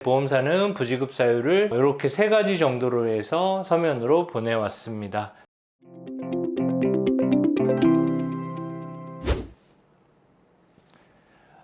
보험사는 부지급 사유를 이렇게 세 가지 정도로 해서 서면으로 보내왔습니다.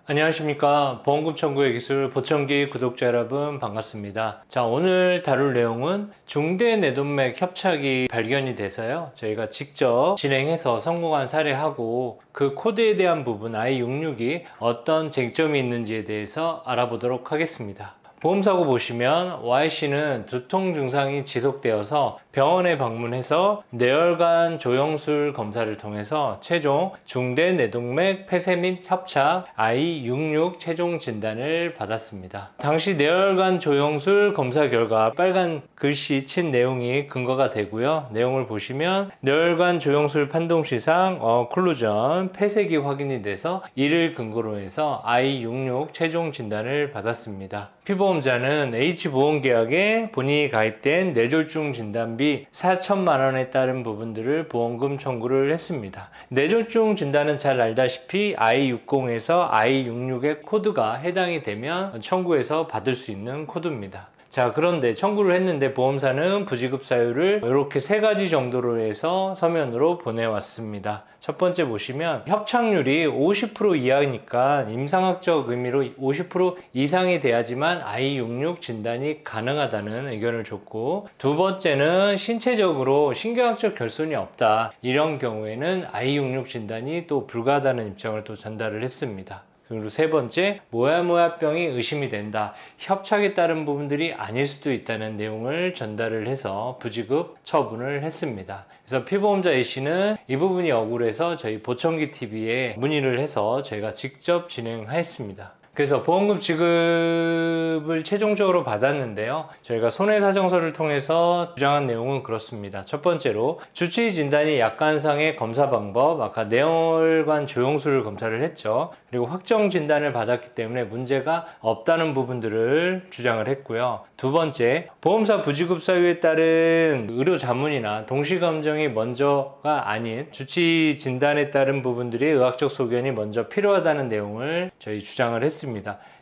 안녕하십니까. 보험금 청구의 기술 보청기 구독자 여러분 반갑습니다. 자, 오늘 다룰 내용은 중대내동맥 협착이 발견이 돼서요, 저희가 직접 진행해서 성공한 사례하고 그 코드에 대한 부분 I66이 어떤 쟁점이 있는지에 대해서 알아보도록 하겠습니다. 보험사고 보시면 Y씨는 두통 증상이 지속되어서 병원에 방문해서 뇌혈관 조영술 검사를 통해서 최종 중대내동맥 폐쇄 및 협착 I66 최종 진단을 받았습니다. 당시 뇌혈관 조영술 검사 결과 빨간 글씨 친 내용이 근거가 되고요. 내용을 보시면 뇌혈관 조영술 판동시상 어클루전 폐쇄기 확인이 돼서 이를 근거로 해서 I66 최종 진단을 받았습니다. 피보험자는 H보험계약에 본인이 가입된 뇌졸중 진단비 4천만 원에 따른 부분들을 보험금 청구를 했습니다. 뇌졸중 진단은 잘 알다시피 I60에서 I66의 코드가 해당이 되면 청구해서 받을 수 있는 코드입니다. 자, 그런데 청구를 했는데 보험사는 부지급 사유를 이렇게 세 가지 정도로 해서 서면으로 보내왔습니다. 첫 번째 보시면 협착률이 50% 이하니까 임상학적 의미로 50% 이상이 돼야지만 I66 진단이 가능하다는 의견을 줬고, 두 번째는 신체적으로 신경학적 결손이 없다, 이런 경우에는 I66 진단이 또 불가하다는 입장을 또 전달을 했습니다. 그리고 세 번째, 모야모야병이 의심이 된다, 협착에 따른 부분들이 아닐 수도 있다는 내용을 전달을 해서 부지급 처분을 했습니다. 그래서 피보험자 A씨는 이 부분이 억울해서 저희 보청기 TV에 문의를 해서 저희가 직접 진행하였습니다. 그래서 보험금 지급을 최종적으로 받았는데요, 저희가 손해사정서를 통해서 주장한 내용은 그렇습니다. 첫 번째로 주치의 진단이 약관상의 검사 방법, 아까 뇌혈관 조영술 검사를 했죠. 그리고 확정 진단을 받았기 때문에 문제가 없다는 부분들을 주장을 했고요. 두 번째, 보험사 부지급 사유에 따른 의료 자문이나 동시감정이 먼저가 아닌 주치의 진단에 따른 부분들이 의학적 소견이 먼저 필요하다는 내용을 저희 주장을 했습니다.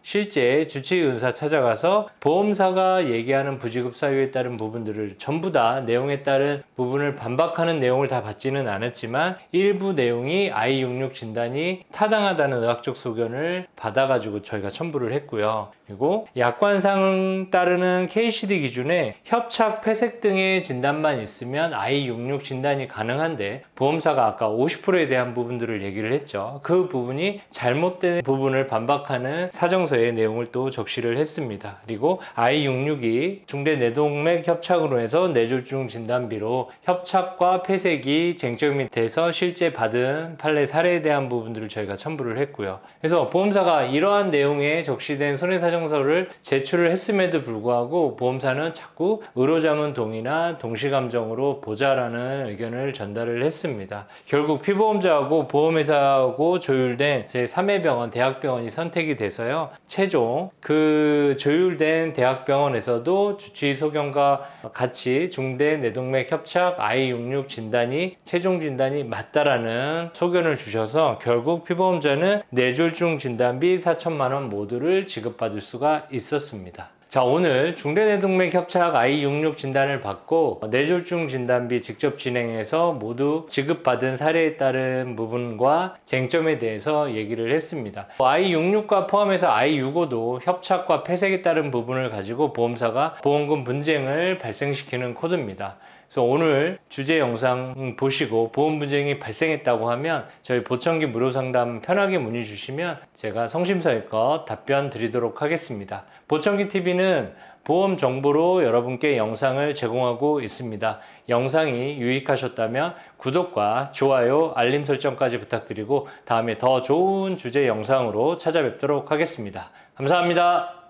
실제 주치의 의사 찾아가서 보험사가 얘기하는 부지급 사유에 따른 부분들을 전부 다 내용에 따른 부분을 반박하는 내용을 다 받지는 않았지만 일부 내용이 I66 진단이 타당하다는 의학적 소견을 받아가지고 저희가 첨부를 했고요. 그리고 약관상 따르는 KCD 기준에 협착, 폐색 등의 진단만 있으면 I66 진단이 가능한데 보험사가 아까 50%에 대한 부분들을 얘기를 했죠. 그 부분이 잘못된 부분을 반박하는 사정서의 내용을 또 적시를 했습니다. 그리고 I66이 중대내동맥 협착으로 해서 뇌졸중 진단비로 협착과 폐색이 쟁점이 돼서 실제 받은 판례 사례에 대한 부분들을 저희가 첨부를 했고요. 그래서 보험사가 이러한 내용에 적시된 손해사정서를 제출을 했음에도 불구하고 보험사는 자꾸 의료자문 동의나 동시감정으로 보자라는 의견을 전달을 했습니다. 결국 피보험자하고 보험회사하고 조율된 제3회 병원, 대학병원이 선택이 돼서요, 최종 그 조율된 대학병원에서도 주치의 소견과 같이 중대내동맥 협착 I66 진단이 최종 진단이 맞다라는 소견을 주셔서 결국 피보험자는 뇌졸중 진단비 4천만 원 모두를 지급받을 수가 있었습니다. 자, 오늘 중대내동맥 협착 I66 진단을 받고 뇌졸중 진단비 직접 진행해서 모두 지급받은 사례에 따른 부분과 쟁점에 대해서 얘기를 했습니다. I66과 포함해서 I65도 협착과 폐색에 따른 부분을 가지고 보험사가 보험금 분쟁을 발생시키는 코드입니다. 그래서 오늘 주제 영상 보시고 보험 분쟁이 발생했다고 하면 저희 보청기 무료 상담 편하게 문의 주시면 제가 성심성의껏 답변 드리도록 하겠습니다. 보청기 TV는 보험 정보로 여러분께 영상을 제공하고 있습니다. 영상이 유익하셨다면 구독과 좋아요, 알림 설정까지 부탁드리고 다음에 더 좋은 주제 영상으로 찾아뵙도록 하겠습니다. 감사합니다.